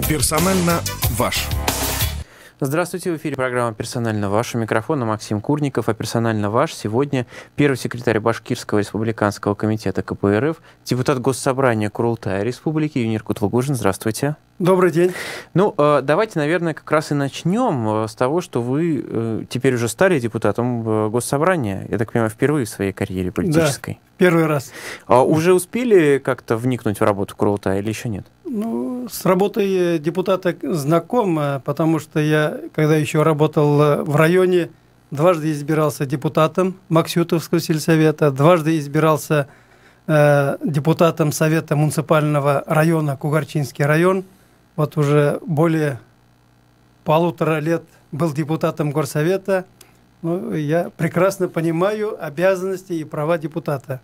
Персонально ваш. Здравствуйте, в эфире программа «Персонально ваш». У микрофона Максим Курников, а «Персонально ваш» сегодня первый секретарь Башкирского республиканского комитета КПРФ, депутат Госсобрания Курултая Республики Юнир Кутлугужин. Здравствуйте. Добрый день. Ну, давайте, наверное, как раз и начнем с того, что вы теперь уже стали депутатом Госсобрания, я так понимаю, впервые в своей карьере политической. Да, первый раз. Уже успели как-то вникнуть в работу Курултая или еще нет? Ну, с работой депутата знаком, потому что я, когда еще работал в районе, дважды избирался депутатом Максютовского сельсовета, дважды избирался депутатом Совета муниципального района Кугарчинский район. Вот уже более 1,5 лет был депутатом горсовета. Ну, я прекрасно понимаю обязанности и права депутата.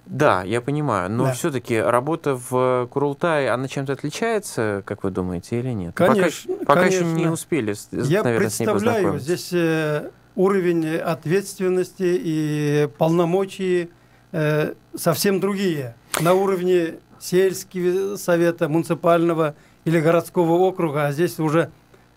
Да, я понимаю, но Да. все-таки работа в Курултае, она чем-то отличается, как вы думаете, или нет? Конечно, пока еще конечно. не успели, Я наверное, с ней представляю, познакомиться. здесь уровень ответственности и полномочий совсем другие. На уровне сельского совета, муниципального или городского округа, а здесь уже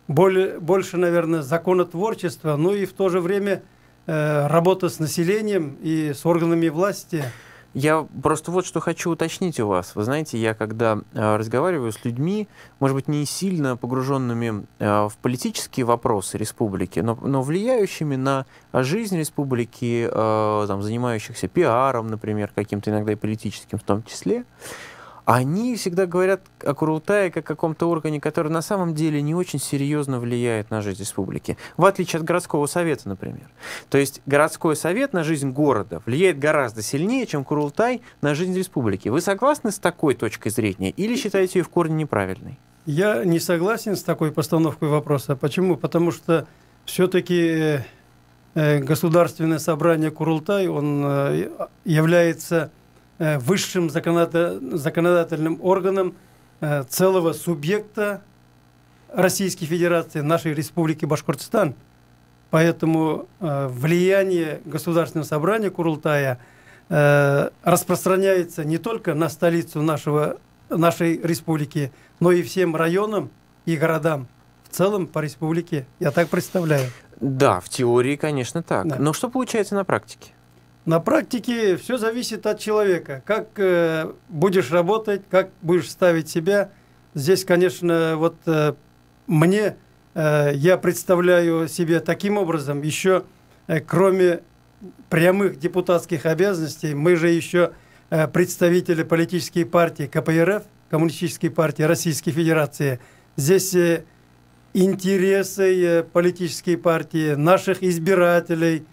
больше, наверное, законотворчества, ну и в то же время работа с населением и с органами власти. Я просто вот что хочу уточнить у вас. Вы знаете, я когда разговариваю с людьми, может быть, не сильно погруженными в политические вопросы республики, но влияющими на жизнь республики, там, занимающихся пиаром, например, каким-то иногда и политическим в том числе, они всегда говорят о Курултае как о каком-то органе, который на самом деле не очень серьезно влияет на жизнь республики. В отличие от городского совета, например. То есть городской совет на жизнь города влияет гораздо сильнее, чем Курултай на жизнь республики. Вы согласны с такой точкой зрения или считаете ее в корне неправильной? Я не согласен с такой постановкой вопроса. Почему? Потому что все-таки Государственное собрание Курултай, он является высшим законодательным органом целого субъекта Российской Федерации, нашей Республики Башкортостан. Поэтому влияние Государственного собрания Курултая распространяется не только на столицу нашей республики, но и всем районам и городам в целом по республике. Я так представляю. Да, в теории, конечно, так. Да. Но что получается на практике? На практике все зависит от человека. Как будешь работать, как будешь ставить себя. Здесь, конечно, вот мне, я представляю себе таким образом, еще кроме прямых депутатских обязанностей, мы же еще представители политической партии КПРФ, Коммунистической партии Российской Федерации. Здесь интересы политической партии, наших избирателей,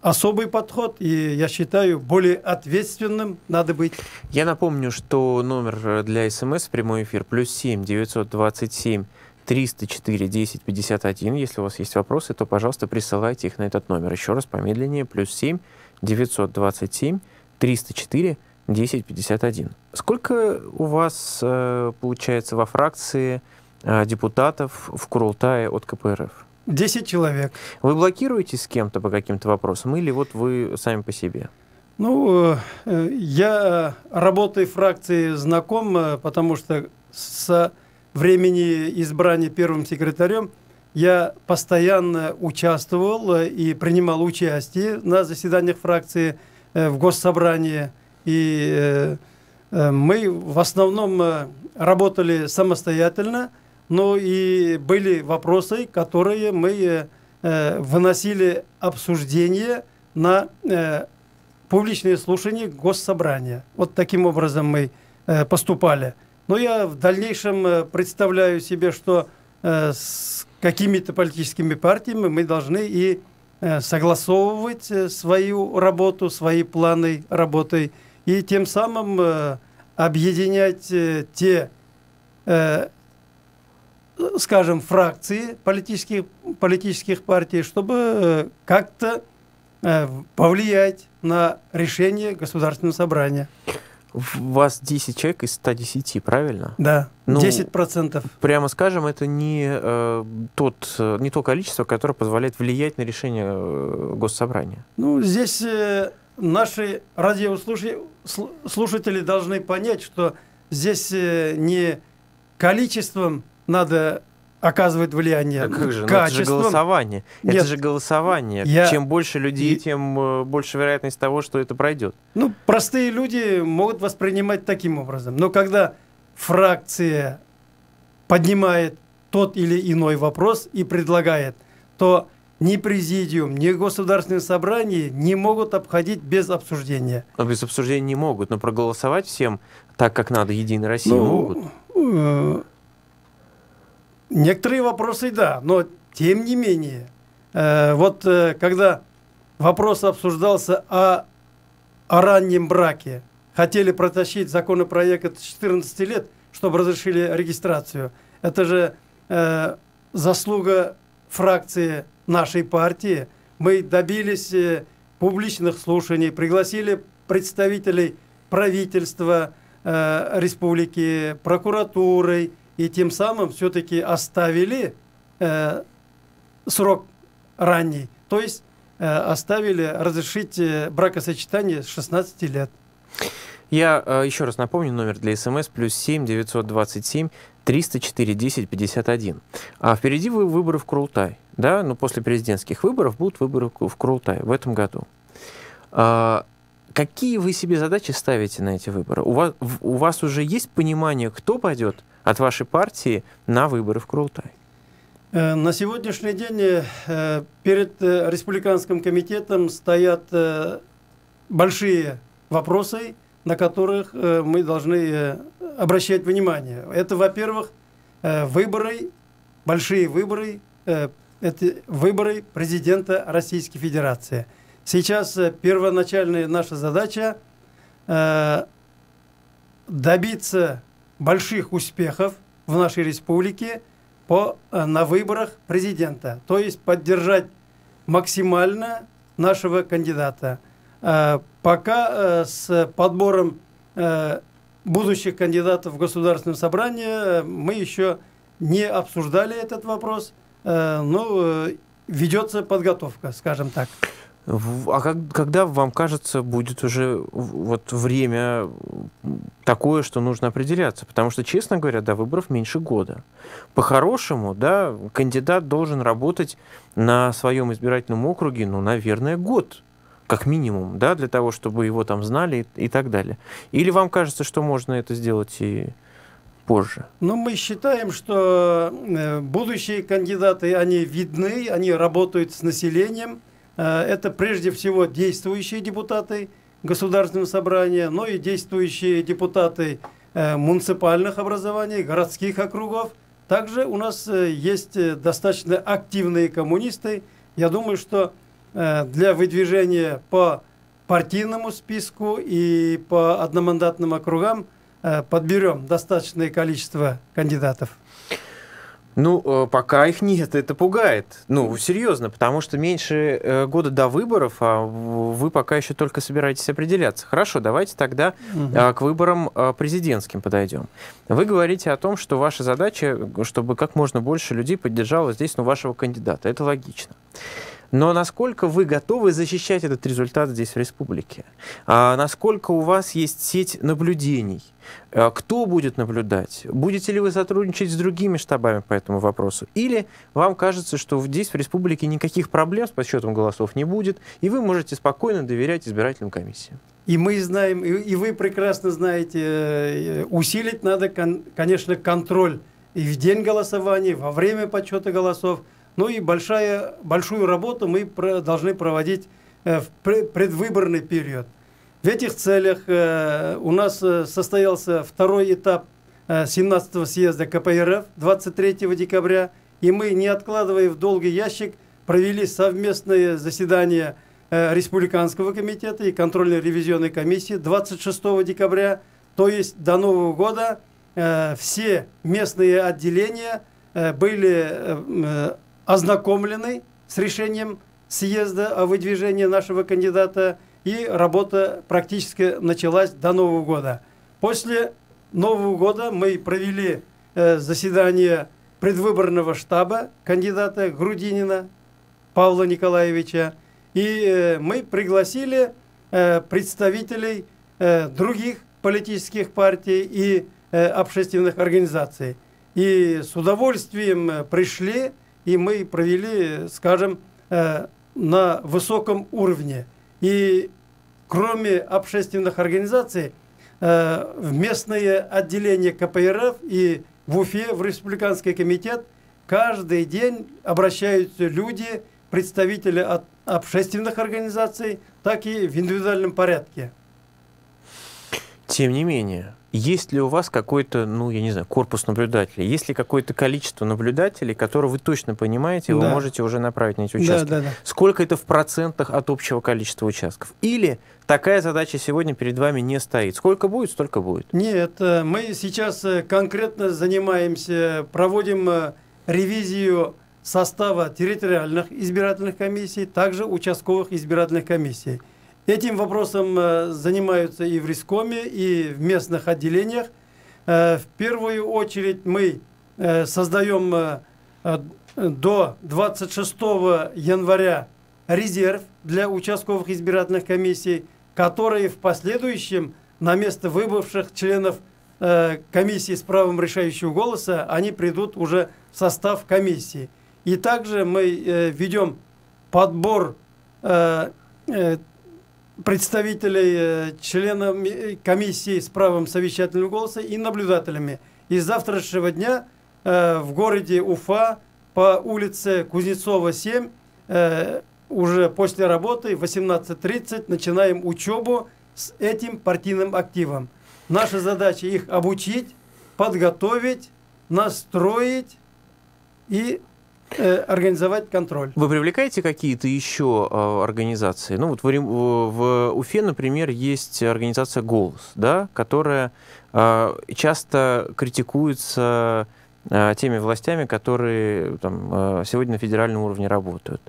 особый подход, и я считаю, более ответственным надо быть. Я напомню, что номер для СМС в прямой эфир +7 927 304 10 51. Если у вас есть вопросы, то, пожалуйста, присылайте их на этот номер. Еще раз, помедленнее, +7 927 304 10 51. Сколько у вас получается во фракции депутатов в Курултае от КПРФ? 10 человек. Вы блокируете с кем-то по каким-то вопросам или вот вы сами по себе? Ну, я работой фракции знаком, потому что со времени избрания первым секретарем я постоянно участвовал и принимал участие на заседаниях фракции в Госсобрании. И мы в основном работали самостоятельно, но и были вопросы, которые мы выносили обсуждение на публичные слушания Госсобрания. Вот таким образом мы поступали. Но я в дальнейшем представляю себе, что с какими-то политическими партиями мы должны и согласовывать свою работу, свои планы работы, и тем самым объединять те, скажем, фракции политических партий, чтобы как-то повлиять на решение Государственного собрания. У вас 10 человек из 110, правильно? Да, Ну, 10%. Прямо скажем, это не то количество, которое позволяет влиять на решение Госсобрания. Ну, здесь наши радиослушатели должны понять, что здесь не количеством надо оказывать влияние. Да как же? Качеством. Это же голосование. Нет. Это же голосование. Чем больше людей, тем больше вероятность того, что это пройдет. Ну, простые люди могут воспринимать таким образом. Но когда фракция поднимает тот или иной вопрос и предлагает, то ни президиум, ни государственное собрание не могут обходить без обсуждения. Но без обсуждения не могут, но проголосовать всем так, как надо, Единой России могут. Некоторые вопросы, да, но тем не менее. Когда вопрос обсуждался о раннем браке, хотели протащить законопроект от 14 лет, чтобы разрешили регистрацию. Это же заслуга фракции нашей партии. Мы добились публичных слушаний, пригласили представителей правительства республики, прокуратуры, и тем самым все-таки оставили срок ранний. То есть оставили разрешить бракосочетание с 16 лет. Я еще раз напомню, номер для СМС +7 927 304 10 51. А впереди выборы в Курултай. Да? Но после президентских выборов будут выборы в Курултай в этом году. Какие вы себе задачи ставите на эти выборы? У вас уже есть понимание, кто пойдет от вашей партии на выборы в Курултай? На сегодняшний день перед Республиканским комитетом стоят большие вопросы, на которых мы должны обращать внимание. Это, во-первых, выборы, большие выборы, это выборы президента Российской Федерации. Сейчас первоначальная наша задача добиться больших успехов в нашей республике на выборах президента, то есть поддержать максимально нашего кандидата. Пока с подбором будущих кандидатов в Государственное собрание мы еще не обсуждали этот вопрос, но ведется подготовка, скажем так. А когда, вам кажется, будет уже время такое, что нужно определяться? Потому что, честно говоря, до выборов меньше года. По-хорошему, да, кандидат должен работать на своем избирательном округе, наверное, год, как минимум, да, для того, чтобы его там знали и так далее. Или вам кажется, что можно это сделать и позже? Мы считаем, что будущие кандидаты, они видны, они работают с населением. Это прежде всего действующие депутаты Государственного собрания, но и действующие депутаты муниципальных образований, городских округов. Также у нас есть достаточно активные коммунисты. Я думаю, что для выдвижения по партийному списку и по одномандатным округам подберем достаточное количество кандидатов. Пока их нет, это пугает. Серьезно, потому что меньше года до выборов, а вы пока еще только собираетесь определяться. Хорошо, давайте тогда к выборам президентским подойдем. Вы говорите о том, что ваша задача, чтобы как можно больше людей поддержало здесь, вашего кандидата. Это логично. Но насколько вы готовы защищать этот результат здесь, в республике? Насколько у вас есть сеть наблюдений? Кто будет наблюдать? Будете ли вы сотрудничать с другими штабами по этому вопросу? Или вам кажется, что здесь, в республике, никаких проблем с подсчетом голосов не будет, и вы можете спокойно доверять избирательным комиссиям? И мы знаем, и вы прекрасно знаете, усилить надо, конечно, контроль и в день голосования, во время подсчета голосов. И большую работу мы должны проводить в предвыборный период. В этих целях у нас состоялся второй этап 17-го съезда КПРФ 23 декабря, и мы, не откладывая в долгий ящик, провели совместное заседание Республиканского комитета и контрольно-ревизионной комиссии 26 декабря, то есть до Нового года все местные отделения были ознакомлены с решением съезда о выдвижении нашего кандидата, и работа практически началась до Нового года. После Нового года мы провели заседание предвыборного штаба кандидата Грудинина Павла Николаевича, и мы пригласили представителей других политических партий и общественных организаций. И с удовольствием пришли, и мы провели, скажем, на высоком уровне. И кроме общественных организаций, в местное отделение КПРФ и в Уфе, в Республиканский комитет, каждый день обращаются люди, представители от общественных организаций, так и в индивидуальном порядке. Тем не менее, есть ли у вас какой-то, я не знаю, корпус наблюдателей? Есть ли какое-то количество наблюдателей, которые вы точно понимаете, вы можете уже направить на эти участки? Да. Сколько это в процентах от общего количества участков? Или такая задача сегодня перед вами не стоит? Сколько будет, столько будет? Нет, мы сейчас конкретно занимаемся, проводим ревизию состава территориальных избирательных комиссий, также участковых избирательных комиссий. Этим вопросом занимаются и в Рискоме, и в местных отделениях. В первую очередь мы создаем до 26 января резерв для участковых избирательных комиссий, которые в последующем на место выбывших членов комиссии с правом решающего голоса, они придут уже в состав комиссии. И также мы ведем подбор представителей, членов комиссии с правом совещательного голоса и наблюдателями. И с завтрашнего дня в городе Уфа по улице Кузнецова, 7, уже после работы в 18:30 начинаем учебу с этим партийным активом. Наша задача их обучить, подготовить, настроить и организовать контроль. Вы привлекаете какие-то еще организации? В Уфе, например, есть организация «Голос», да, которая часто критикуется теми властями, которые сегодня на федеральном уровне работают.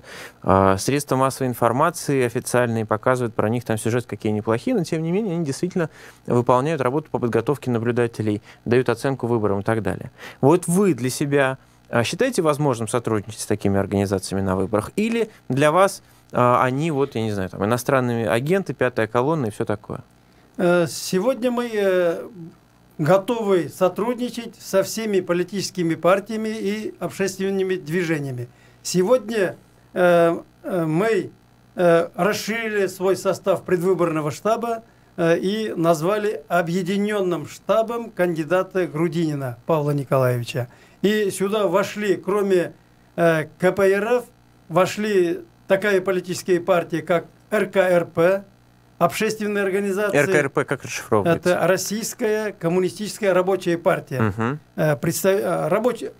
Средства массовой информации официальные показывают про них там сюжет какие неплохие, но тем не менее они действительно выполняют работу по подготовке наблюдателей, дают оценку выборам и так далее. Вот вы для себя считаете возможным сотрудничать с такими организациями на выборах? Или для вас они, иностранные агенты, пятая колонна и все такое? Сегодня мы готовы сотрудничать со всеми политическими партиями и общественными движениями. Сегодня мы расширили свой состав предвыборного штаба и назвали объединенным штабом кандидата Грудинина Павла Николаевича. И сюда вошли, кроме КПРФ, вошли такая политическая партия, как РКРП, общественные организации. РКРП как расшифровывается? Это Российская коммунистическая рабочая партия.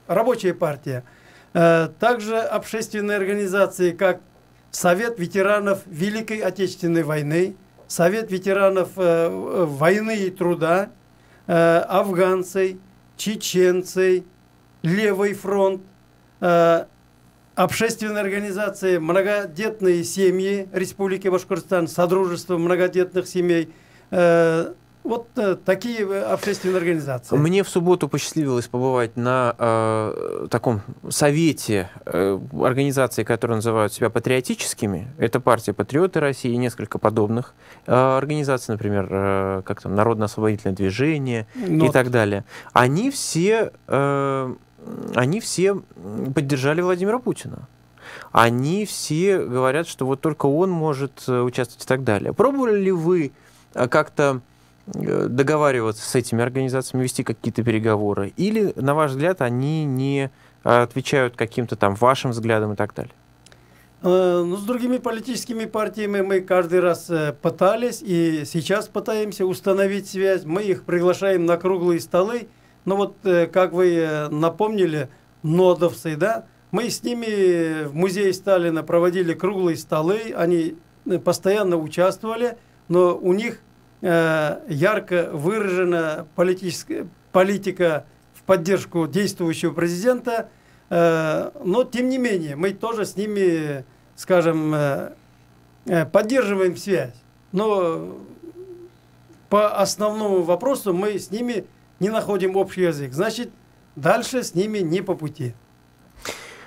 Рабочая партия. Также общественные организации, как Совет ветеранов Великой Отечественной войны, Совет ветеранов войны и труда, афганцы, чеченцы, Левый фронт, общественные организации «Многодетные семьи» Республики Башкортостан, Содружество многодетных семей. Вот такие общественные организации. Мне в субботу посчастливилось побывать на таком совете организаций, которые называют себя патриотическими. Это партия «Патриоты России» и несколько подобных организаций, например, Народно-освободительное движение и так далее. Они все поддержали Владимира Путина. Они все говорят, что вот только он может участвовать и так далее. Пробовали ли вы как-то договариваться с этими организациями, вести какие-то переговоры? Или, на ваш взгляд, они не отвечают каким-то вашим взглядам и так далее? С другими политическими партиями мы каждый раз пытались и сейчас пытаемся установить связь. Мы их приглашаем на круглые столы. Но как вы напомнили, нодовцы, да, мы с ними в музее Сталина проводили круглые столы, они постоянно участвовали, но у них ярко выражена политика в поддержку действующего президента, но тем не менее мы тоже с ними, скажем, поддерживаем связь. Но по основному вопросу мы с ними не находим общий язык. Значит, дальше с ними не по пути.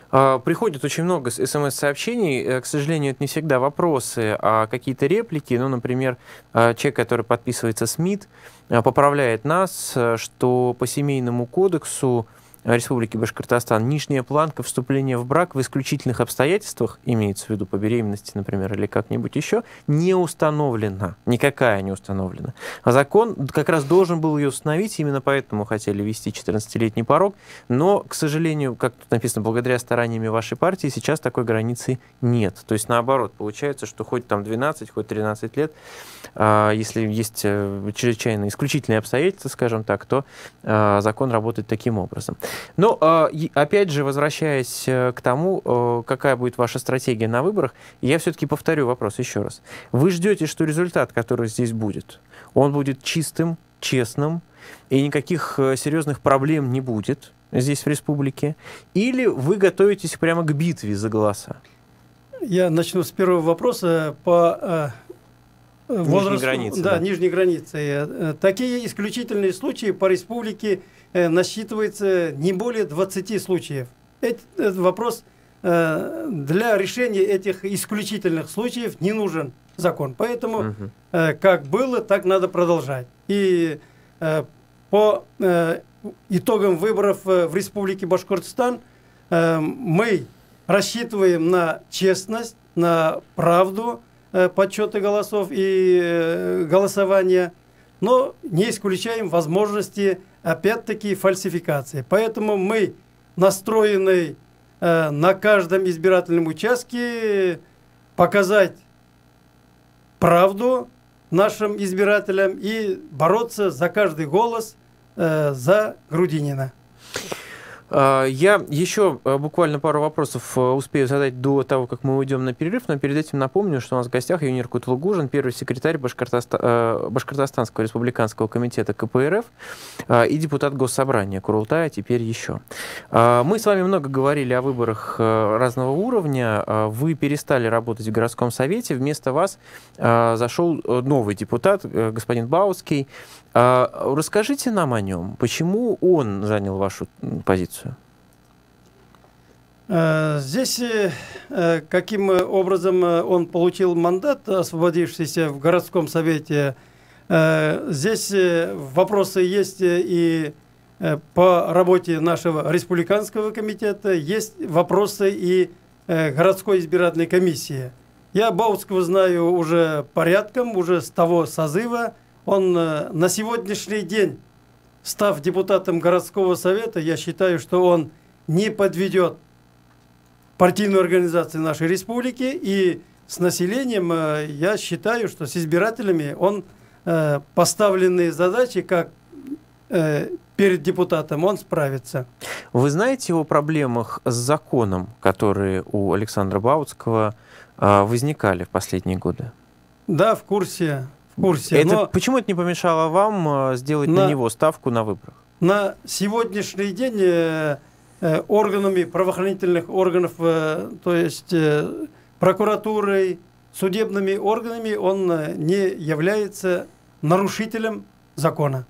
Приходит очень много смс-сообщений. К сожалению, это не всегда вопросы, а какие-то реплики. Например, человек, который подписывается СМИТ, поправляет нас, что по Семейному кодексу Республики Башкортостан нижняя планка вступления в брак в исключительных обстоятельствах, имеется в виду по беременности, например, или как-нибудь еще, не установлена. Никакая не установлена. А закон как раз должен был ее установить, именно поэтому хотели ввести 14-летний порог, но, к сожалению, как тут написано, благодаря стараниями вашей партии, сейчас такой границы нет. То есть, наоборот, получается, что хоть там 12, хоть 13 лет, если есть чрезвычайно исключительные обстоятельства, скажем так, то закон работает таким образом. Но, опять же, возвращаясь к тому, какая будет ваша стратегия на выборах, я все-таки повторю вопрос еще раз. Вы ждете, что результат, который здесь будет, он будет чистым, честным, и никаких серьезных проблем не будет здесь, в республике? Или вы готовитесь прямо к битве за голоса? Я начну с первого вопроса по возрасту. Нижней границы. Да, нижней границы. Такие исключительные случаи по республике насчитывается не более 20 случаев. Этот вопрос для решения этих исключительных случаев не нужен закон. Поэтому как было, так надо продолжать. И по итогам выборов в Республике Башкортостан мы рассчитываем на честность, на правду подсчета голосов и голосования, но не исключаем возможности, опять-таки, фальсификации. Поэтому мы настроены на каждом избирательном участке показать правду нашим избирателям и бороться за каждый голос за Грудинина. Я еще буквально пару вопросов успею задать до того, как мы уйдем на перерыв, но перед этим напомню, что у нас в гостях Юнир Кутулгужин, первый секретарь Башкортостанского республиканского комитета КПРФ и депутат Госсобрания Курултая, теперь еще. Мы с вами много говорили о выборах разного уровня. Вы перестали работать в городском совете, вместо вас зашел новый депутат, господин Баутский. Расскажите нам о нем. Почему он занял вашу позицию? Здесь каким образом он получил мандат, освободившийся в городском совете, здесь вопросы есть и по работе нашего республиканского комитета, есть вопросы и городской избирательной комиссии. Я Баутского знаю уже порядком, уже с того созыва. Он на сегодняшний день, став депутатом городского совета, я считаю, что он не подведет партийную организацию нашей республики. И с населением, я считаю, что с избирателями он поставленные задачи, как перед депутатом, он справится. Вы знаете о проблемах с законом, которые у Александра Баутского возникали в последние годы? Да, в курсе. Почему это не помешало вам сделать на него ставку на выборах? На сегодняшний день органами правоохранительных органов, то есть прокуратурой, судебными органами, он не является нарушителем закона.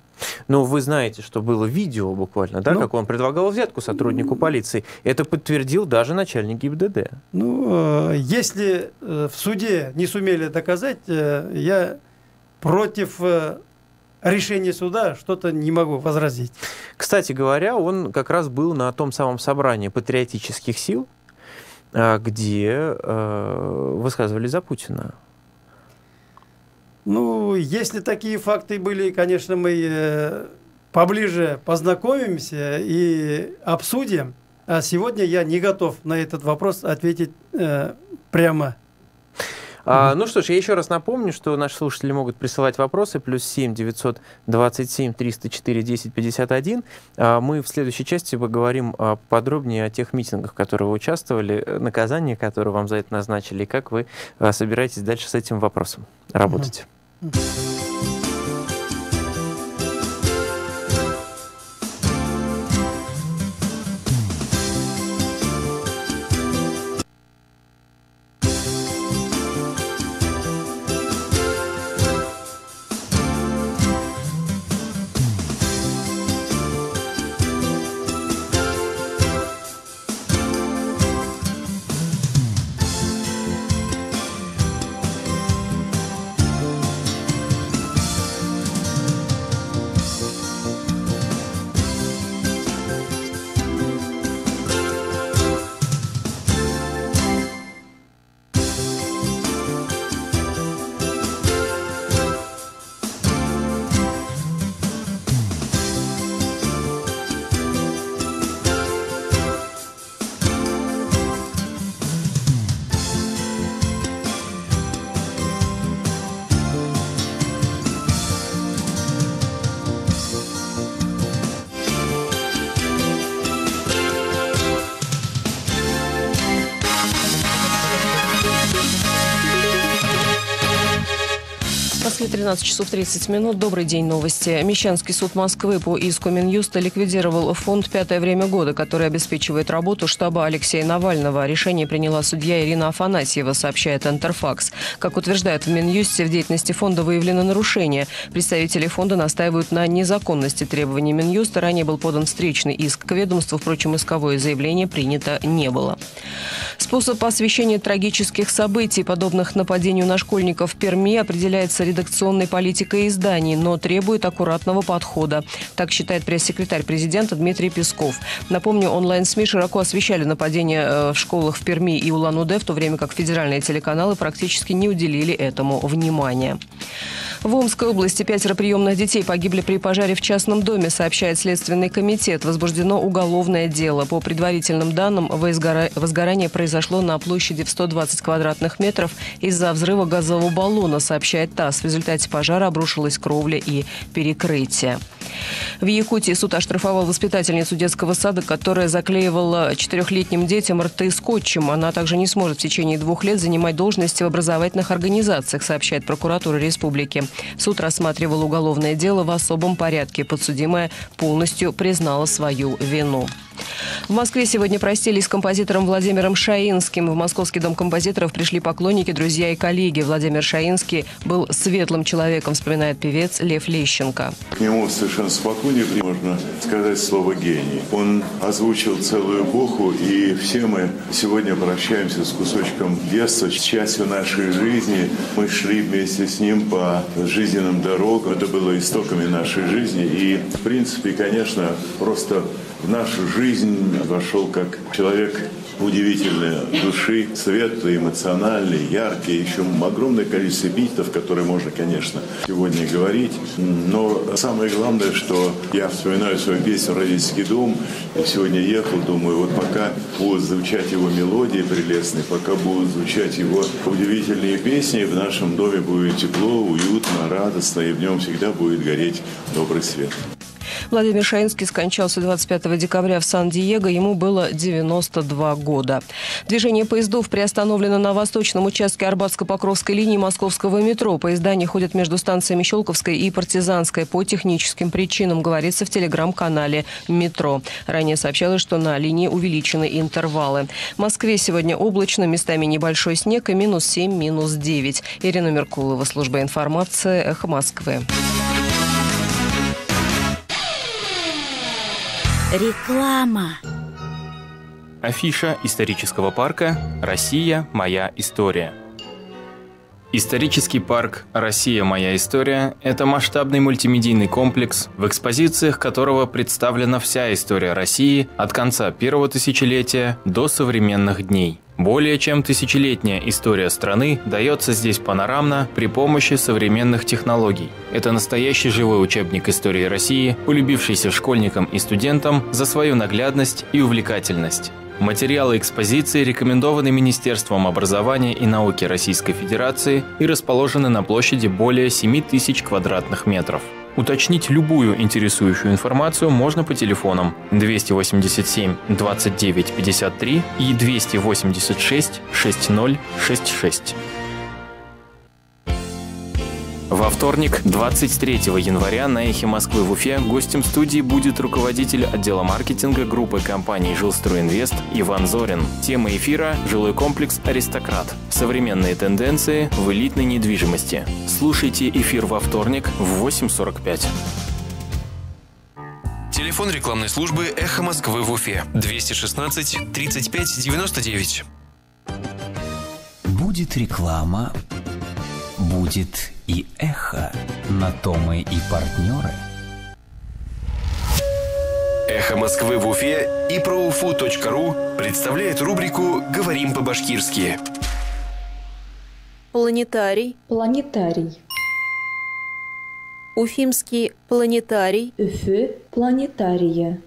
Но вы знаете, что было видео буквально, да, как он предлагал взятку сотруднику полиции. Это подтвердил даже начальник ГИБДД. Если в суде не сумели доказать, я против решения суда что-то не могу возразить. Кстати говоря, он как раз был на том самом собрании патриотических сил, где высказывали за Путина. Если такие факты были, конечно, мы поближе познакомимся и обсудим. А сегодня я не готов на этот вопрос ответить прямо. Ну что ж, я еще раз напомню, что наши слушатели могут присылать вопросы. +7 927 304 10 51. Мы в следующей части поговорим подробнее о тех митингах, в которых вы участвовали, наказания, которые вам за это назначили, и как вы собираетесь дальше с этим вопросом работать. Здравствуйте, 13 часов 30 минут. Добрый день, новости. Мещанский суд Москвы по иску Минюста ликвидировал фонд «Пятое время года», который обеспечивает работу штаба Алексея Навального. Решение приняла судья Ирина Афанасьева, сообщает Интерфакс. Как утверждают в Минюсте, в деятельности фонда выявлено нарушение. Представители фонда настаивают на незаконности требований Минюста. Ранее был подан встречный иск к ведомству, впрочем, исковое заявление принято не было. Способ освещения трагических событий, подобных нападению на школьников в Перми, определяется редакционной политикой изданий, но требует аккуратного подхода. Так считает пресс-секретарь президента Дмитрий Песков. Напомню, онлайн-СМИ широко освещали нападения в школах в Перми и Улан-Удэ, в то время как федеральные телеканалы практически не уделили этому внимания. В Омской области 5 приемных детей погибли при пожаре в частном доме, сообщает Следственный комитет. Возбуждено уголовное дело. По предварительным данным, возгорание произошло на площади в 120 квадратных метров из-за взрыва газового баллона, сообщает ТАСС. В результате пожара обрушилась кровля и перекрытие. В Якутии суд оштрафовал воспитательницу детского сада, которая заклеивала 4-летним детям рты скотчем. Она также не сможет в течение 2 лет занимать должности в образовательных организациях, сообщает прокуратура республики. Суд рассматривал уголовное дело в особом порядке. Подсудимая полностью признала свою вину. В Москве сегодня простились с композитором Владимиром Шаинским. В Московский дом композиторов пришли поклонники, друзья и коллеги. Владимир Шаинский был светлым человеком, вспоминает певец Лев Лещенко. К нему совершенно спокойно можно сказать слово «гений». Он озвучил целую эпоху, и все мы сегодня прощаемся с кусочком детства, с частью нашей жизни. Мы шли вместе с ним по жизненным дорогам. Это было истоками нашей жизни. И, в принципе, конечно, просто в нашу жизнь вошел как человек удивительной души, светлый, эмоциональный, яркий. Еще огромное количество эпитетов, которые можно, конечно, сегодня говорить. Но самое главное, что я вспоминаю свою песню «Родительский дом». И сегодня ехал, думаю, вот пока будут звучать его мелодии прелестные, пока будут звучать его удивительные песни, в нашем доме будет тепло, уютно, радостно, и в нем всегда будет гореть добрый свет. Владимир Шаинский скончался 25 декабря в Сан-Диего. Ему было 92 года. Движение поездов приостановлено на восточном участке Арбатско-Покровской линии московского метро. Поезда не ходят между станциями Щелковская и Партизанская по техническим причинам, говорится в телеграм-канале «Метро». Ранее сообщалось, что на линии увеличены интервалы. В Москве сегодня облачно, местами небольшой снег и -7, -9. Ирина Меркулова, служба информации, Эхо Москвы. Реклама. Афиша исторического парка «Россия. Моя история». Исторический парк «Россия. Моя история» – это масштабный мультимедийный комплекс, в экспозициях которого представлена вся история России от конца первого тысячелетия до современных дней. Более чем тысячелетняя история страны дается здесь панорамно при помощи современных технологий. Это настоящий живой учебник истории России, полюбившийся школьникам и студентам за свою наглядность и увлекательность. Материалы экспозиции рекомендованы Министерством образования и науки Российской Федерации и расположены на площади более 7000 квадратных метров. Уточнить любую интересующую информацию можно по телефонам 287 29 53 и 286 6066. Во вторник, 23 января, на «Эхе Москвы» в Уфе гостем студии будет руководитель отдела маркетинга группы компаний «Жилстройинвест» Иван Зорин. Тема эфира – жилой комплекс «Аристократ. Современные тенденции в элитной недвижимости». Слушайте эфир во вторник в 8:45. Телефон рекламной службы «Эхо Москвы» в Уфе. 216 35 99. Будет реклама, будет и эхо. На то мы и партнеры. «Эхо Москвы» в Уфе и проуфу.ру представляет рубрику «Говорим по-башкирски». Планетарий. Планетарий. Уфимский планетарий. Уфы планетария.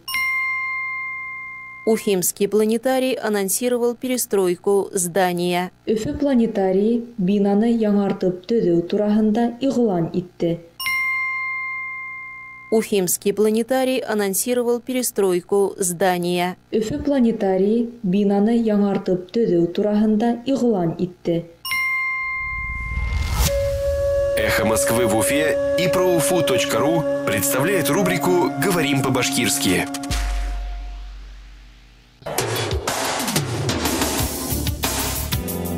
Уфимский планетарий анонсировал перестройку здания. Уфы планетарии бинаны яңартып төзүү туурасында игълан итти. Уфимский планетарий анонсировал перестройку здания. Уфы планетарии бинаны яңартып төзүү туурасында игълан итти. Эхо Москвы в Уфе и проуфу.ру представляет рубрику «Говорим по-башкирски».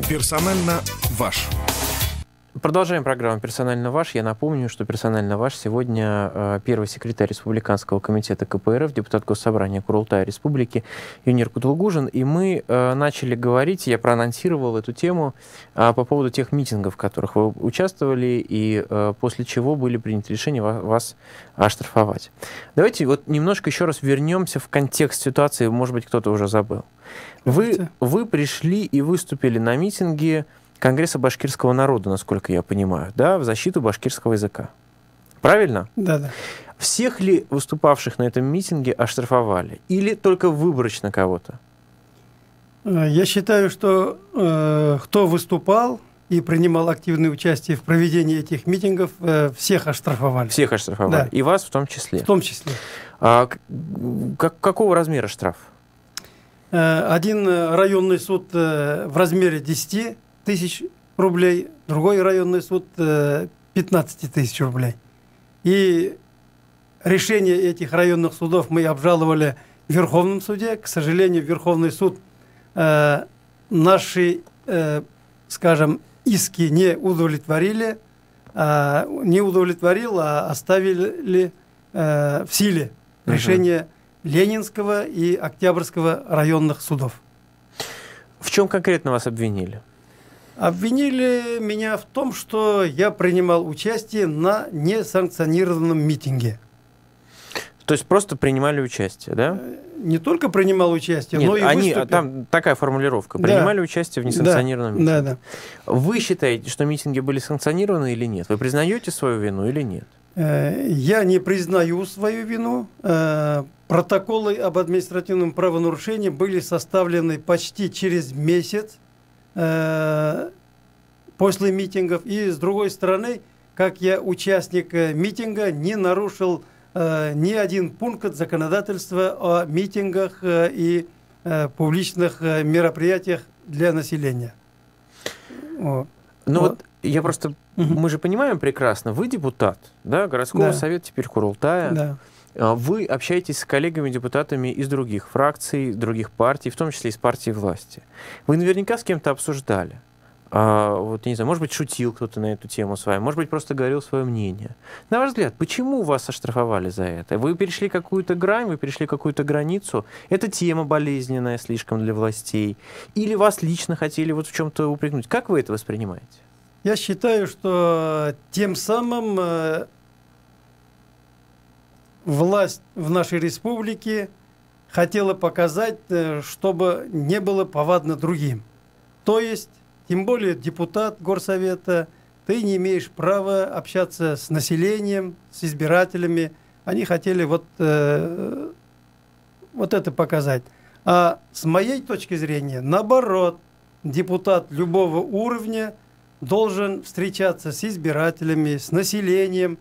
Персонально ваш. Продолжаем программу «Персонально ваш». Я напомню, что «Персонально ваш» сегодня первый секретарь Республиканского комитета КПРФ, депутат Госсобрания Курултая Республики Юнир Кутулгужин. И мы начали говорить, я проанонсировал эту тему по поводу тех митингов, в которых вы участвовали, и после чего были приняты решения вас оштрафовать. Давайте вот немножко еще раз вернемся в контекст ситуации, может быть, кто-то уже забыл. Вы пришли и выступили на митинге Конгресса башкирского народа, насколько я понимаю, да, в защиту башкирского языка. Правильно? Да. Всех ли выступавших на этом митинге оштрафовали? Или только выборочно кого-то? Я считаю, что кто выступал и принимал активное участие в проведении этих митингов, всех оштрафовали. Всех оштрафовали? Да. И вас в том числе? В том числе. Какого размера штраф? Один районный суд в размере 10 тысяч рублей, другой районный суд 15 тысяч рублей. И решение этих районных судов мы обжаловали в Верховном суде. К сожалению, Верховный суд наши, скажем, иски не удовлетворил, а оставили в силе решение Ленинского и Октябрьского районных судов. В чем конкретно вас обвинили? Обвинили меня в том, что я принимал участие на несанкционированном митинге. То есть просто принимали участие, да? Не только принимал участие, но и выступил. Там такая формулировка. Принимали участие в несанкционированном митинге. Да. Вы считаете, что митинги были санкционированы или нет? Вы признаете свою вину или нет? Я не признаю свою вину. Протоколы об административном правонарушении были составлены почти через месяц после митингов. И с другой стороны, как я участник митинга, не нарушил ни один пункт законодательства о митингах и публичных мероприятиях для населения. Я просто... Мы же понимаем прекрасно, вы депутат, да, городского совета теперь Курултая. Да. Вы общаетесь с коллегами-депутатами из других фракций, других партий, в том числе из партии власти. Вы наверняка с кем-то обсуждали. Вот, я не знаю, может быть, шутил кто-то на эту тему с вами, может быть, просто говорил свое мнение. На ваш взгляд, почему вас оштрафовали за это? Вы перешли какую-то грань, вы перешли какую-то границу? Это тема болезненная слишком для властей? Или вас лично хотели вот в чем-то упрекнуть? Как вы это воспринимаете? Я считаю, что тем самым власть в нашей республике хотела показать, чтобы не было повадно другим. То есть, тем более депутат горсовета, ты не имеешь права общаться с населением, с избирателями. Они хотели вот это показать. А с моей точки зрения, наоборот, депутат любого уровня должен встречаться с избирателями, с населением,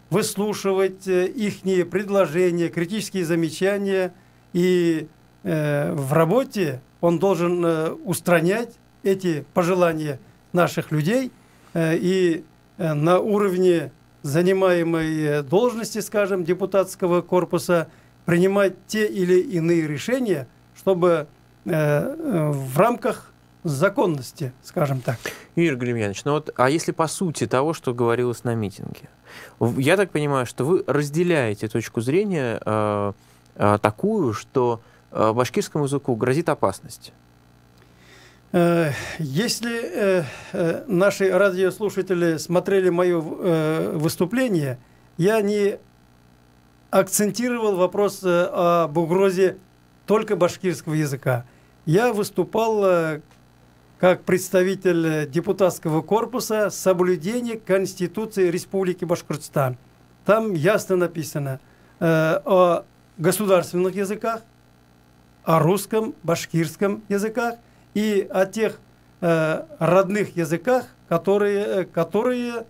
выслушивать их предложения, критические замечания. И в работе он должен устранять эти пожелания наших людей и на уровне занимаемой должности, скажем, депутатского корпуса принимать те или иные решения, чтобы в рамках законности, скажем так. Юрий Галимьянович, а если по сути того, что говорилось на митинге? Я так понимаю, что вы разделяете точку зрения такую, что башкирскому языку грозит опасность. Если наши радиослушатели смотрели мое выступление, я не акцентировал вопрос об угрозе только башкирского языка. Я выступал как представитель депутатского корпуса соблюдение Конституции Республики Башкортостан. Там ясно написано о государственных языках, о русском, башкирском языках и о тех родных языках, которыми,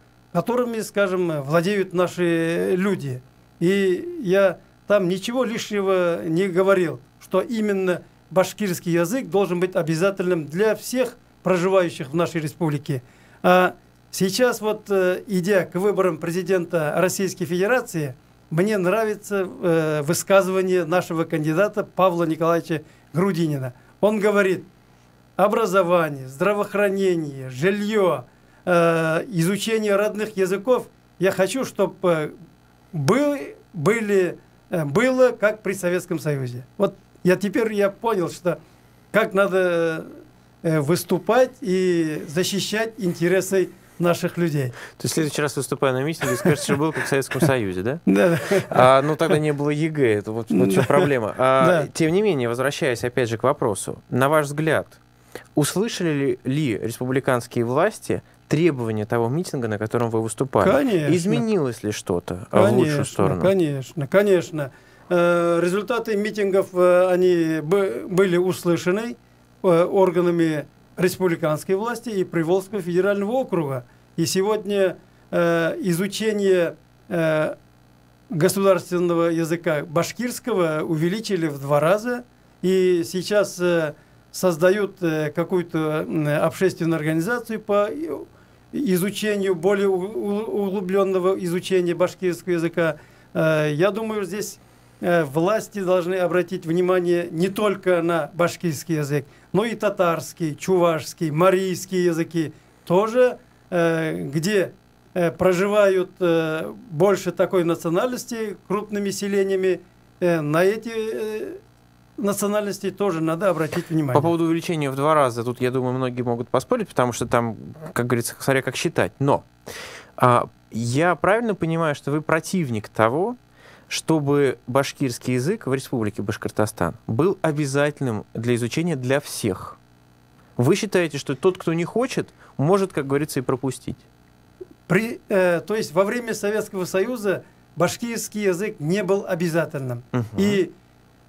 скажем, владеют наши люди. И я там ничего лишнего не говорил, что именно башкирский язык должен быть обязательным для всех проживающих в нашей республике. А Сейчас вот, идя к выборам президента Российской Федерации, мне нравится высказывание нашего кандидата Павла Николаевича Грудинина. Он говорит: образование, здравоохранение, жилье, изучение родных языков я хочу, чтобы было как при Советском Союзе. Вот теперь я понял, что как надо выступать и защищать интересы наших людей. То есть в следующий раз, выступая на митинге, скажете, что было как в Советском Союзе, да? Да. Ну, тогда не было ЕГЭ, это вот в чем проблема. Тем не менее, возвращаясь опять же к вопросу, на ваш взгляд, услышали ли республиканские власти требования того митинга, на котором вы выступали? Конечно. Изменилось ли что-то в лучшую сторону? Конечно. Результаты митингов, они были услышаны органами республиканской власти и Приволжского федерального округа. И сегодня изучение государственного языка башкирского увеличили в 2 раза. И сейчас создают какую-то общественную организацию по изучению, более углубленного изучения башкирского языка. Я думаю, здесь власти должны обратить внимание не только на башкирский язык, но и татарский, чувашский, марийский языки. Тоже, где проживают больше такой национальности крупными селениями, на эти национальности тоже надо обратить внимание. По поводу увеличения в 2 раза, тут, я думаю, многие могут поспорить, потому что там, как говорится, смотря как считать. Но я правильно понимаю, что вы противник того, чтобы башкирский язык в Республике Башкортостан был обязательным для изучения для всех? Вы считаете, что тот, кто не хочет, может, как говорится, и пропустить? То есть во время Советского Союза башкирский язык не был обязательным. И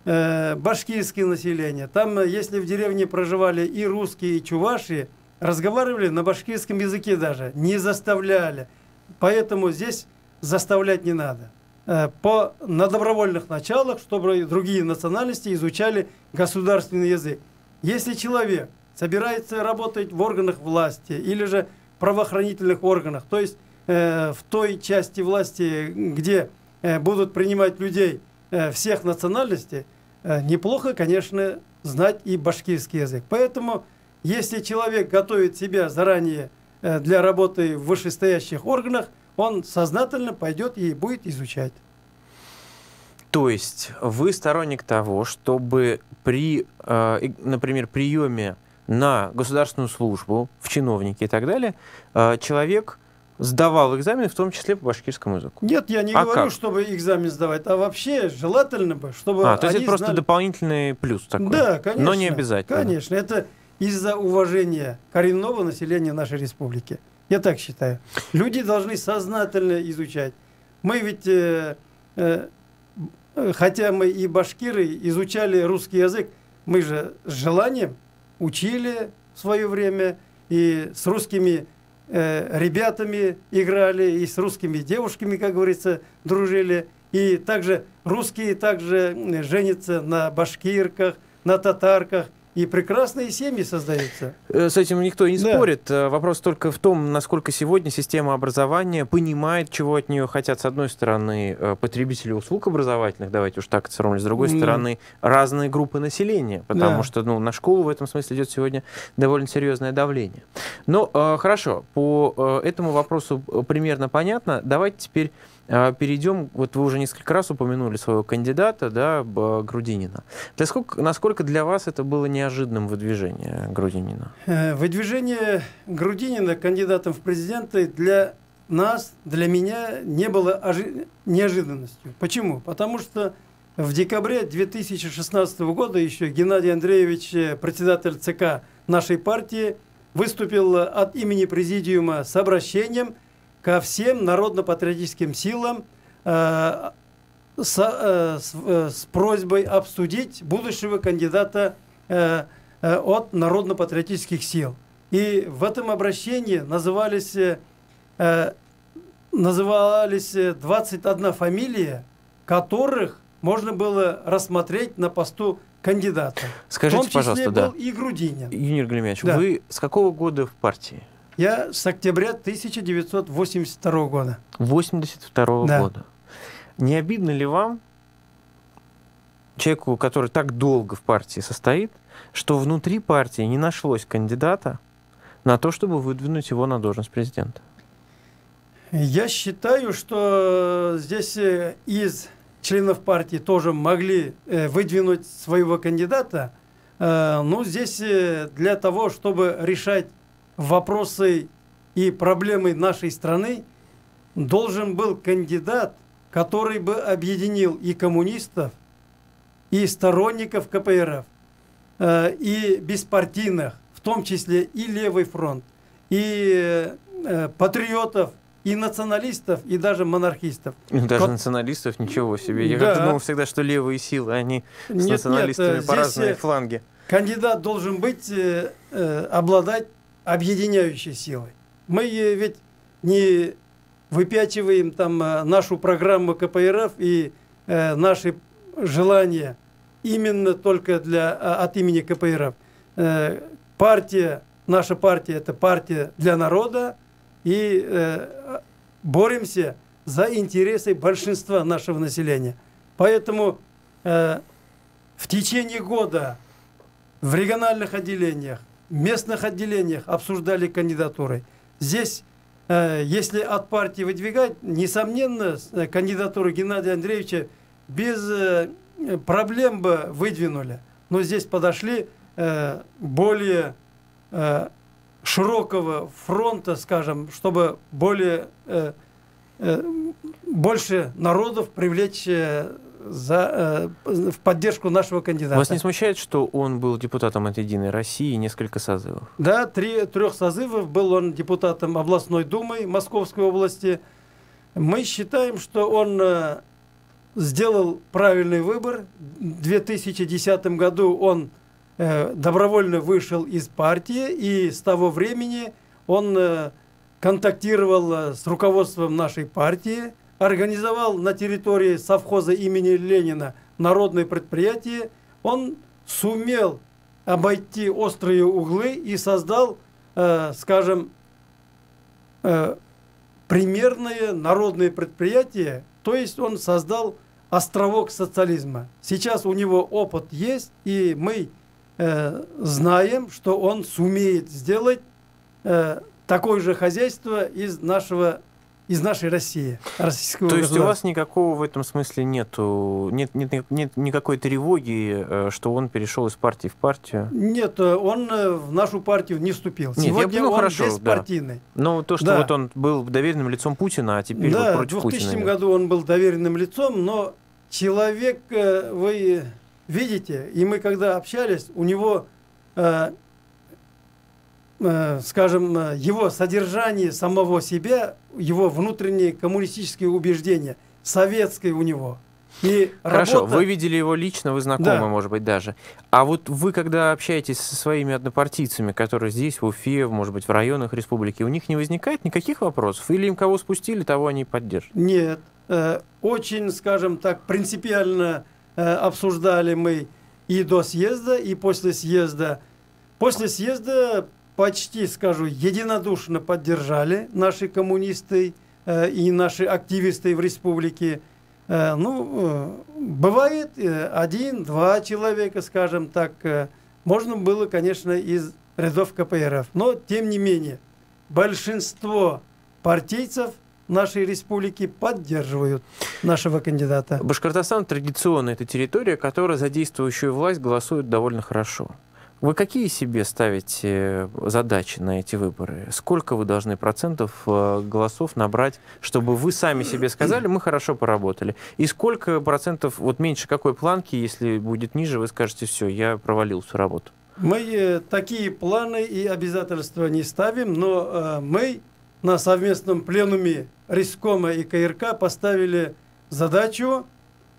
башкирское население, там, если в деревне проживали и русские, и чуваши, разговаривали на башкирском языке даже, не заставляли. Поэтому здесь заставлять не надо. На добровольных началах, чтобы другие национальности изучали государственный язык. Если человек собирается работать в органах власти или же правоохранительных органах, то есть в той части власти, где будут принимать людей всех национальностей, неплохо, конечно, знать и башкирский язык. Поэтому, если человек готовит себя заранее для работы в вышестоящих органах, он сознательно пойдет и будет изучать. То есть вы сторонник того, чтобы при, например, приеме на государственную службу, в чиновники и так далее, человек сдавал экзамен, в том числе по башкирскому языку? Нет, я не говорю, чтобы экзамен сдавать, а вообще желательно бы, чтобы то есть это просто знали... дополнительный плюс такой? Да, конечно. Но не обязательно? Конечно, это из-за уважения коренного населения нашей республики. Я так считаю. Люди должны сознательно изучать. Мы ведь, хотя мы и башкиры, изучали русский язык, мы же с желанием учили в свое время, и с русскими ребятами играли, и с русскими девушками, как говорится, дружили. И также русские также женятся на башкирках, на татарках. И прекрасные семьи создаются. С этим никто не спорит. Вопрос только в том, насколько сегодня система образования понимает, чего от нее хотят, с одной стороны, потребители услуг образовательных, давайте уж так это сравним, с другой стороны, разные группы населения, потому что на школу в этом смысле идет сегодня довольно серьезное давление. Но хорошо, по этому вопросу примерно понятно. Давайте теперь перейдем, вот вы уже несколько раз упомянули своего кандидата, да, Грудинина. Насколько для вас это было неожиданным выдвижение Грудинина? Выдвижение Грудинина кандидатом в президенты для нас, для меня не было неожиданностью. Почему? Потому что в декабре 2016 года еще Геннадий Андреевич, председатель ЦК нашей партии, выступил от имени президиума с обращением ко всем народно-патриотическим силам с просьбой обсудить будущего кандидата от народно-патриотических сил. И в этом обращении назывались 21 фамилия, которых можно было рассмотреть на посту кандидата. Скажите, в том числе пожалуйста, был и Грудинин. Юнир Галимьянович, вы с какого года в партии? Я с октября 1982 года. 82 Да. года. Не обидно ли вам, человеку, который так долго в партии состоит, что внутри партии не нашлось кандидата на то, чтобы выдвинуть его на должность президента? Я считаю, что здесь из членов партии тоже могли выдвинуть своего кандидата. Но здесь для того, чтобы решать вопросы и проблемы нашей страны, должен был кандидат, который бы объединил и коммунистов, и сторонников КПРФ, и беспартийных, в том числе и Левый фронт, и патриотов, и националистов, и даже монархистов. Даже националистов, ничего себе. Я Да. как-то думал всегда, что левые силы, они с Нет, националистами нет, по здесь, разные фланги. Кандидат должен быть, обладать объединяющей силой. Мы ведь не выпячиваем там нашу программу КПРФ и наши желания именно только от имени КПРФ. Наша партия – это партия для народа, и боремся за интересы большинства нашего населения. Поэтому в течение года в региональных отделениях, местных отделениях обсуждали кандидатуры. Здесь, если от партии выдвигать, несомненно, кандидатуру Геннадия Андреевича без проблем бы выдвинули. Но здесь подошли более широкого фронта, скажем, чтобы больше народов привлечь в поддержку нашего кандидата. Вас не смущает, что он был депутатом от «Единой России» несколько созывов? Да, трех созывов был он депутатом областной думы Московской области. Мы считаем, что он сделал правильный выбор. В 2010 году он добровольно вышел из партии, и с того времени он контактировал с руководством нашей партии, организовал на территории совхоза имени Ленина народное предприятие. Он сумел обойти острые углы и создал, скажем, примерное народное предприятие, то есть он создал островок социализма. Сейчас у него опыт есть, и мы знаем, что он сумеет сделать такое же хозяйство из нашей России, российского То есть государства. у вас никакого в этом смысле нет никакой тревоги, что он перешел из партии в партию? Нет, он в нашу партию не вступил. Нет, Сегодня он хорошо, беспартийный. Да. Но то, что Да. вот он был доверенным лицом Путина, а теперь Да, вот против в 2000 Путина. году он был доверенным лицом, но человек, вы видите, и мы когда общались, у него, скажем, его содержание самого себя, его внутренние коммунистические убеждения, советское у него. И Хорошо, работа... вы видели его лично, вы знакомы, Да. может быть, даже. А вот вы, когда общаетесь со своими однопартийцами, которые здесь, в Уфе, может быть, в районах республики, у них не возникает никаких вопросов? Или им кого спустили, того они поддержат? Нет. Очень, скажем так, принципиально обсуждали мы и до съезда, и после съезда. После съезда почти, скажу, единодушно поддержали наши коммунисты и наши активисты в республике. Бывает 1-2 человека, скажем так. Можно было, конечно, из рядов КПРФ. Но, тем не менее, большинство партийцев нашей республики поддерживают нашего кандидата. Башкортостан традиционно это территория, которая за действующую власть голосует довольно хорошо. Вы какие себе ставите задачи на эти выборы? Сколько вы должны процентов голосов набрать, чтобы вы сами себе сказали, мы хорошо поработали? И сколько процентов, вот меньше какой планки, если будет ниже, вы скажете, все, я провалил всю работу? Мы такие планы и обязательства не ставим, но мы на совместном пленуме Рискома и КРК поставили задачу: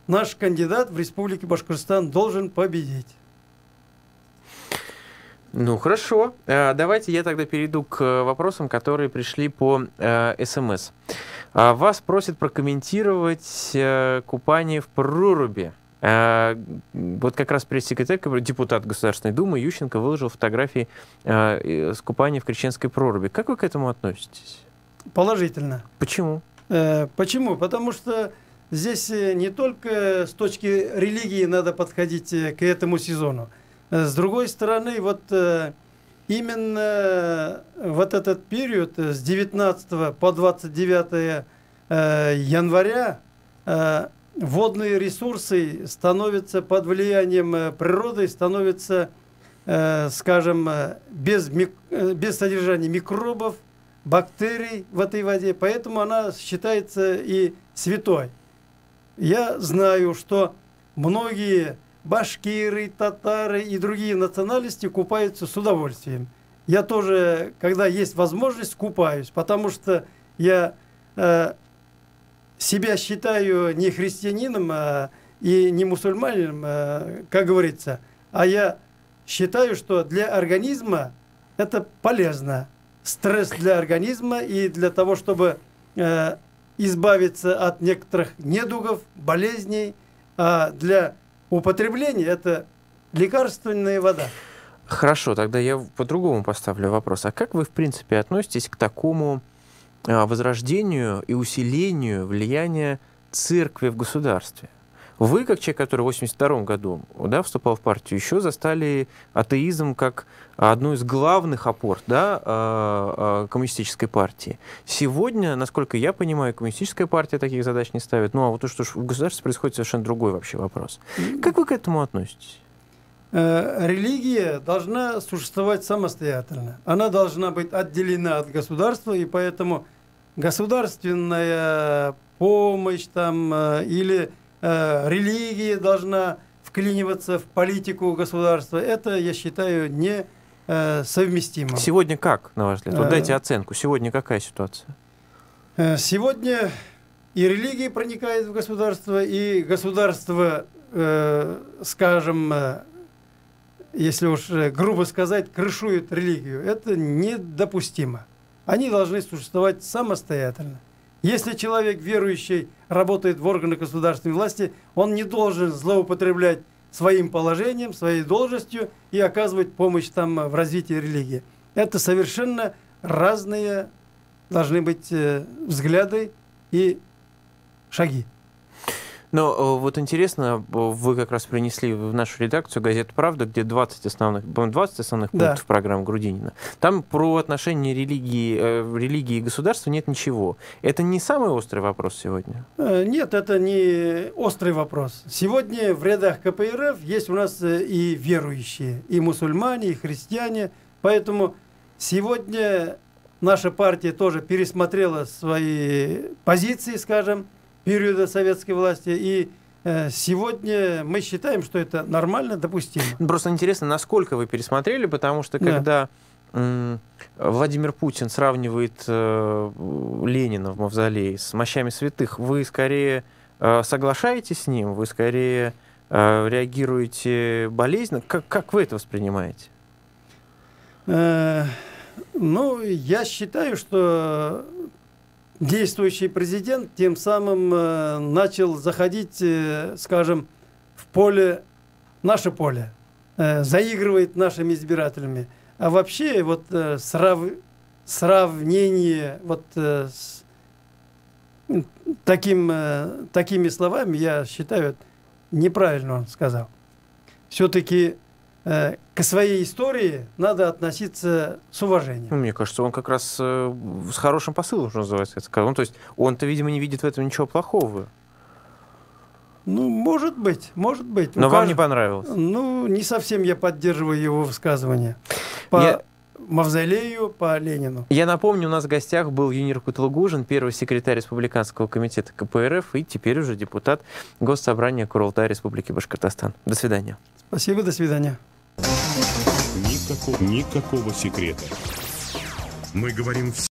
наш кандидат в Республике Башкортостан должен победить. Ну, хорошо. Давайте я тогда перейду к вопросам, которые пришли по СМС. Вас просят прокомментировать купание в проруби Вот как раз пресс-секретарь, депутат Государственной Думы Ющенко выложил фотографии с купания в Крещенской проруби. Как вы к этому относитесь? Положительно. Почему? Почему? Потому что здесь не только с точки религии надо подходить к этому сезону. С другой стороны, вот именно вот этот период с 19 по 29 января водные ресурсы становятся под влиянием природы, становятся, скажем, без содержания микробов, бактерий в этой воде, поэтому она считается и святой. Я знаю, что многие башкиры, татары и другие национальности купаются с удовольствием. Я тоже, когда есть возможность, купаюсь, потому что я себя считаю не христианином и не мусульманином, как говорится, а я считаю, что для организма это полезно. Стресс для организма и для того, чтобы избавиться от некоторых недугов, болезней, а для употребления это лекарственная вода. Хорошо, тогда я по-другому поставлю вопрос. А как вы, в принципе, относитесь к такому возрождению и усилению влияния церкви в государстве? Вы, как человек, который в 1982 году вступал в партию, еще застали атеизм как одну из главных опор коммунистической партии. Сегодня, насколько я понимаю, коммунистическая партия таких задач не ставит. Ну а вот то, что в государстве происходит, совершенно другой вообще вопрос. Как вы к этому относитесь? Религия должна существовать самостоятельно. Она должна быть отделена от государства, и поэтому государственная помощь или религия должна вклиниваться в политику государства. Это, я считаю, не совместимо. Сегодня как, на ваш взгляд? Вот дайте оценку. Сегодня какая ситуация? Сегодня и религия проникает в государство, и государство, скажем, если уж грубо сказать, крышует религию. Это недопустимо. Они должны существовать самостоятельно. Если человек верующий работает в органах государственной власти, он не должен злоупотреблять своим положением, своей должностью и оказывать помощь в развитии религии. Это совершенно разные должны быть взгляды и шаги. Но вот интересно, вы как раз принесли в нашу редакцию газету «Правда», где 20 основных пунктов программы Грудинина. Там про отношения религии и государства нет ничего. Это не самый острый вопрос сегодня? Нет, это не острый вопрос. Сегодня в рядах КПРФ есть у нас и верующие, и мусульмане, и христиане. Поэтому сегодня наша партия тоже пересмотрела свои позиции, скажем, периода советской власти, и сегодня мы считаем, что это нормально, допустимо. Просто интересно, насколько вы пересмотрели, потому что когда Владимир Путин сравнивает Ленина в мавзолее с мощами святых, вы скорее соглашаетесь с ним, вы скорее реагируете болезненно? Как вы это воспринимаете? Ну, я считаю, что действующий президент тем самым начал заходить, скажем, в поле, наше поле, заигрывает нашими избирателями. А вообще вот сравнение вот с такими словами, я считаю, неправильно он сказал. Все-таки к своей истории надо относиться с уважением. Мне кажется, он как раз с хорошим посылом, что называется, это сказал. То есть он-то, видимо, не видит в этом ничего плохого. Ну, может быть. Но вам не понравилось? Ну, не совсем я поддерживаю его высказывания. По мавзолею, по Ленину. Я напомню, у нас в гостях был Юнир Кутылгужин, первый секретарь Республиканского комитета КПРФ и теперь уже депутат Госсобрания Курултая Республики Башкортостан. До свидания. Спасибо, до свидания. Никакого секрета. Мы говорим все.